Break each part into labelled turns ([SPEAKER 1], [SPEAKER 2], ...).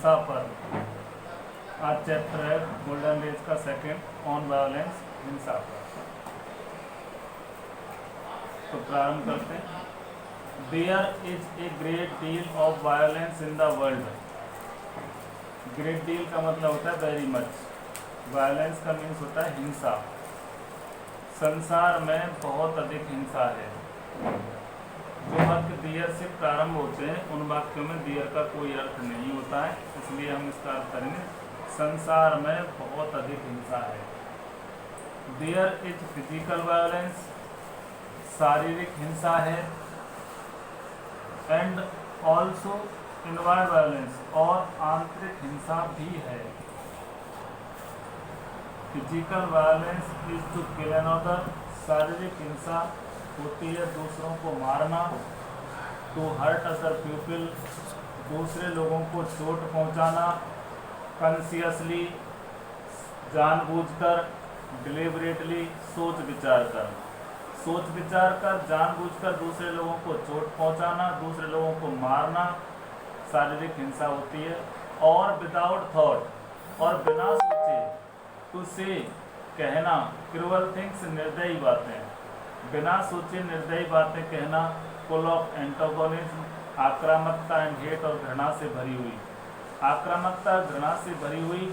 [SPEAKER 1] हिंसा पर। आज चैप्टर है गोल्डन एज का सेकंड ऑन वायलेंस, हिंसा पर। तो प्रारंभ करते हैं। There is a great deal of violence in the world. Great deal का मतलब होता है वेरी मच, वायलेंस का मीन्स होता है हिंसा। संसार में बहुत अधिक हिंसा है। जो वाक्य देयर से प्रारंभ होते हैं उन वाक्यों में देयर का कोई अर्थ नहीं होता है, इसलिए हम इसका अर्थ करेंगे संसार में बहुत अधिक हिंसा है। देयर इज फिजिकल वायलेंस, शारीरिक हिंसा है। एंड ऑल्सो इनवर्ड वायलेंस, और आंतरिक हिंसा भी है। Physical violence is to kill another, शारीरिक हिंसा होती है दूसरों को मारना। टू हर्ट अदर पीपल, दूसरे लोगों को चोट पहुंचाना। कॉन्शियसली, जानबूझकर। डिलिबरेटली, सोच विचार कर। सोच विचार कर, जानबूझकर दूसरे लोगों को चोट पहुंचाना, दूसरे लोगों को मारना शारीरिक हिंसा होती है। और विदाउट थॉट, और बिना सोचे, टू से कहना। क्रूअल थिंग्स, निर्दयी बातें, बिना सोचे निर्दयी बातें कहना। फुल ऑफ एंटागोनिज्म, आक्रामकता एंड हेट, और घृणा से भरी हुई। आक्रामकता, घृणा से भरी हुई,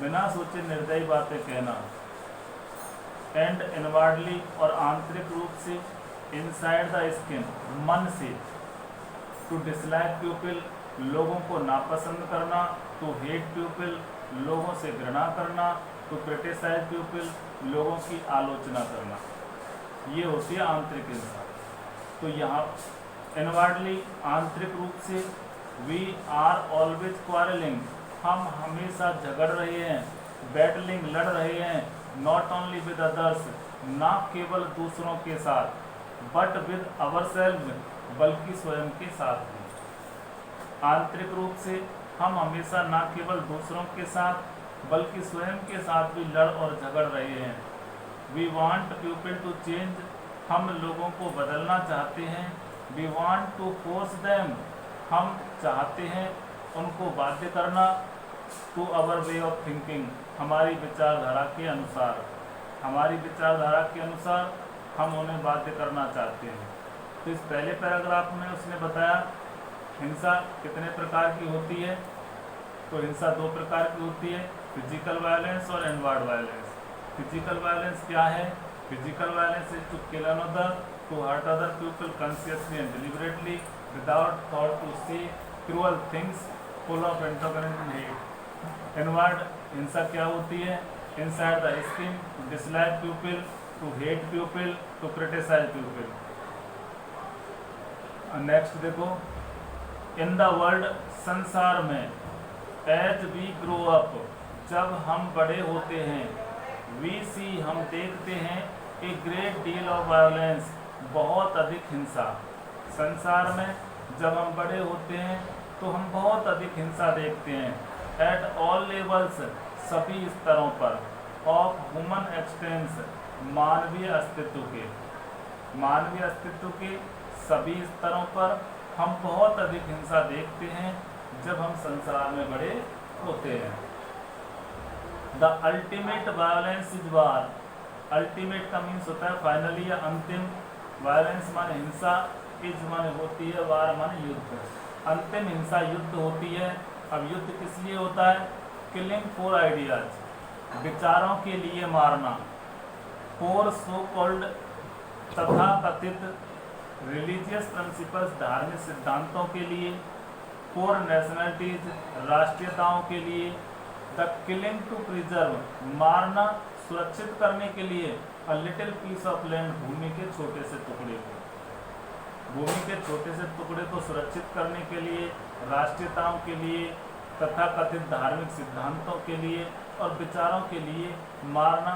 [SPEAKER 1] बिना सोचे निर्दयी बातें कहना। एंड इनवर्डली, और आंतरिक रूप से। इनसाइड द स्किन, मन से। टू डिसलाइक पीपल, लोगों को नापसंद करना। टू हेट पीपल, लोगों से घृणा करना। टू क्रिटिसाइज पीपल, लोगों की आलोचना करना। ये होती है आंतरिक हिंसा। तो यहाँ इनवर्डली, आंतरिक रूप से। वी आर ऑलवेज क्वारलिंग, हम हमेशा झगड़ रहे हैं। बैटलिंग, लड़ रहे हैं। नॉट ओनली विद अदर्स, ना केवल दूसरों के साथ। बट विद अवरसेल्व्स, बल्कि स्वयं के साथ भी। आंतरिक रूप से हम हमेशा ना केवल दूसरों के साथ बल्कि स्वयं के साथ भी लड़ और झगड़ रहे हैं। We want people to change, हम लोगों को बदलना चाहते हैं। We want to force them, हम चाहते हैं उनको बाध्य करना। To our way of thinking, हमारी विचारधारा के अनुसार। हमारी विचारधारा के अनुसार हम उन्हें बाध्य करना चाहते हैं। तो इस पहले पैराग्राफ में उसने बताया हिंसा कितने प्रकार की होती है। तो हिंसा दो प्रकार की होती है, फिजिकल वायलेंस और इनवर्ड वायलेंस। फिजिकल वायलेंस क्या है? Physical violence is to kill another, to hurt other people consciously and deliberately, without thought, to say cruel things, full of antagonism and hate. Inward हिंसा क्या होती है? Inside the skin, to dislike people, to hate people, to criticise people. Next देखो, in the world, संसार में। As we grow up, जब हम बड़े होते हैं। वी सी, हम देखते हैं। ए ग्रेट डील ऑफ वायलेंस, बहुत अधिक हिंसा। संसार में जब हम बड़े होते हैं तो हम बहुत अधिक हिंसा देखते हैं। एट ऑल लेवल्स, सभी स्तरों पर। ऑफ ह्यूमन एक्सटेंस, मानवीय अस्तित्व के। मानवीय अस्तित्व के सभी स्तरों पर हम बहुत अधिक हिंसा देखते हैं जब हम संसार में बड़े होते हैं। The ultimate violence is war, ultimate का मीन्स होता है फाइनली या अंतिम। वायलेंस माने हिंसा, इज माने होती है, वार माने युद्ध। अंतिम हिंसा युद्ध होती है। अब युद्ध किस लिए होता है? किलिंग फॉर आइडियाज, विचारों के लिए मारना। फॉर सो कॉल्ड, तथा कथित। रिलीजियस प्रिंसिपल्स, धार्मिक सिद्धांतों के लिए। फॉर नेशनलिटीज, राष्ट्रीयताओं के लिए। द किलिंग टू प्रिजर्व, मारना सुरक्षित करने के लिए। A little piece of land, भूमि के छोटे से टुकड़े को। भूमि के छोटे से टुकड़े को सुरक्षित करने के लिए, राष्ट्रीयताओं के लिए, तथा कथित धार्मिक सिद्धांतों के लिए और विचारों के लिए मारना।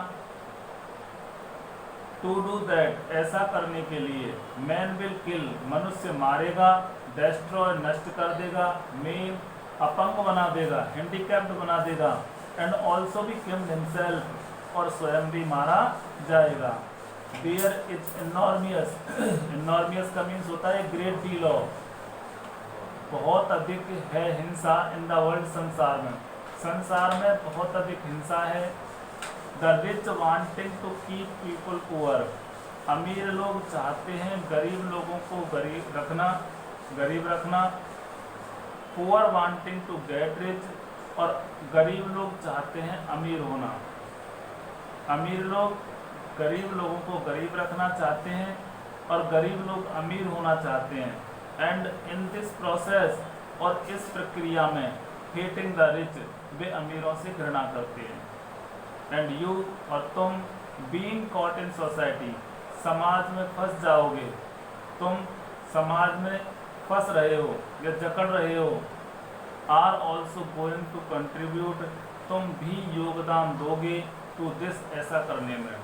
[SPEAKER 1] टू डू दैट, ऐसा करने के लिए। मैन विल किल, मनुष्य मारेगा। डेस्ट्रॉय, नष्ट कर देगा। मेन, अपंग बना देगा, हैंडीकैप्ड बना देगा। And also be killed himself, और स्वयं भी मारा जाएगा। देयर इज इनॉर्मियस, इनॉर्मियस का मीन्स होता है ग्रेट डील ऑफ। बहुत अधिक है हिंसा इन द वर्ल्ड, संसार में बहुत अधिक हिंसा है। The rich wanting to keep people poor, अमीर लोग चाहते हैं गरीब लोगों को गरीब रखना। Poor wanting to get rich, और गरीब लोग चाहते हैं अमीर होना। अमीर लोग गरीब लोगों को गरीब रखना चाहते हैं और गरीब लोग अमीर होना चाहते हैं। एंड इन दिस प्रोसेस, और इस प्रक्रिया में हेटिंग द रिच, वे अमीरों से घृणा करते हैं। एंड यू, और तुम, बीइंग कॉट इन सोसाइटी, समाज में फंस जाओगे, तुम समाज में फंस रहे हो या जकड़ रहे हो। Are also going to contribute, तुम भी योगदान दोगे टू दिस, ऐसा करने में।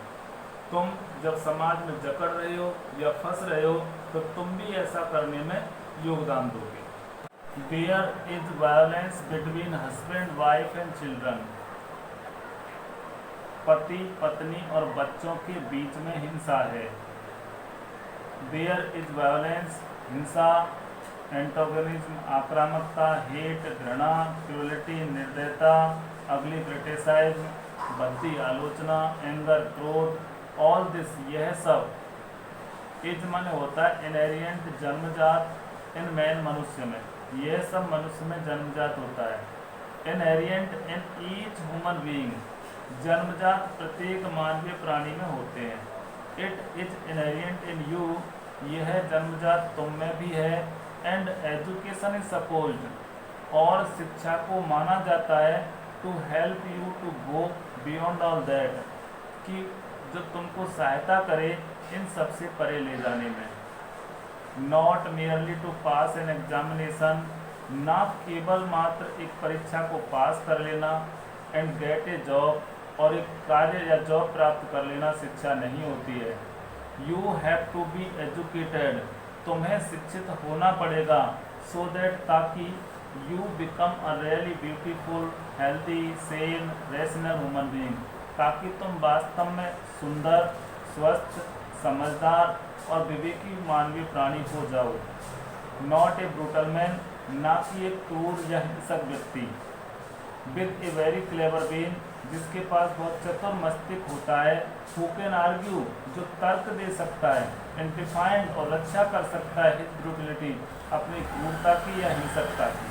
[SPEAKER 1] तुम जब समाज में जकड़ रहे हो या फंस रहे हो तो तुम भी ऐसा करने में योगदान दोगे। There is violence between husband wife and children, पति पत्नी और बच्चों के बीच में हिंसा है। देयर इज वायलेंस, हिंसा, एंटोगनिज्म, आक्रामकता, हेट, घृणा, क्रूलिटी, निर्दयता, अगली, क्रिटिसाइज्म, भद्दी आलोचना, एंगर, क्रोध, ऑल दिस, यह सब। इज मन होता है इनहेरिएंट, जन्मजात, इन मैन, मनुष्य में, यह सब मनुष्य में जन्मजात होता है। इनहेरिएंट इन ईच ह्यूमन बीइंग, जन्मजात प्रत्येक मानवीय प्राणी में होते हैं। इट इज इनहेरिएंट इन यू, यह जन्मजात तुम में भी है। एंड एजुकेशन इज सपोज्ड, और शिक्षा को माना जाता है, to help you to go beyond all that, कि जो तुमको सहायता करे इन सबसे परे ले जाने में। Not merely to pass an examination, ना केवल मात्र एक परीक्षा को पास कर लेना। एंड गेट ए जॉब, और एक कार्य या जॉब प्राप्त कर लेना शिक्षा नहीं होती है। You have to be educated, तुम्हें शिक्षित होना पड़ेगा, सो दैट, ताकि you become a really beautiful, healthy, sane, rational human being, ताकि तुम वास्तव में सुंदर, स्वस्थ, समझदार और विवेकी मानवीय प्राणी हो जाओ। नॉट ए ब्रूटल मैन, ना कि एक क्रूर या हिंसक व्यक्ति। With a very clever brain, जिसके पास बहुत चतुर मस्तिष्क होता है। हु कैन आर्ग्यू, जो तर्क दे सकता है। एंड डिफाइंड, और रक्षा कर सकता है हिज ब्रूटलिटी, अपनी क्रूरता की या हिंसकता की।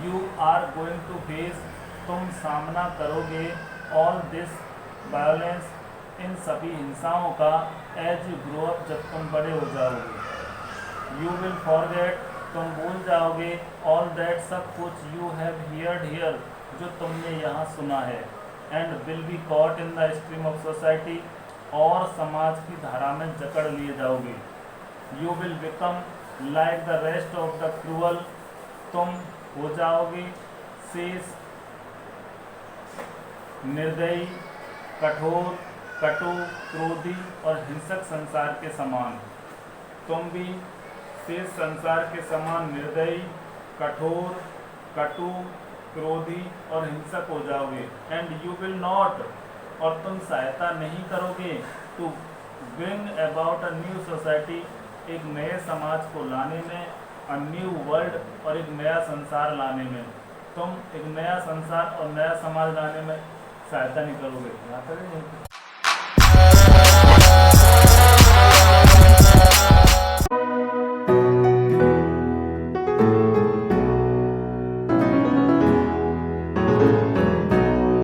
[SPEAKER 1] You are going to face, तुम सामना करोगे, ऑल दिस वायलेंस, इन सभी हिंसाओं का, एज यू ग्रो अप, जब तुम बड़े हो जाओगे। यू विल फॉरगेट, तुम भूल जाओगे, ऑल दैट, सब कुछ, यू हैव हियर्ड हियर, जो तुमने यहाँ सुना है। And will be caught in the stream of society, और समाज की धारा में जकड़ लिए जाओगे। You will become like the rest of the cruel, तुम हो जाओगे शेष, निर्दयी, कठोर, कटु, क्रोधी और हिंसक संसार के समान। तुम भी शेष संसार के समान निर्दयी, कठोर, कटु, क्रोधी और हिंसक हो जाओगे। एंड यू विल नॉट, और तुम सहायता नहीं करोगे, to bring about a new society, एक नए समाज को लाने में, अ न्यू वर्ल्ड, और एक नया संसार लाने में। तुम एक नया संसार और नया समाज लाने में सहायता नहीं करोगे।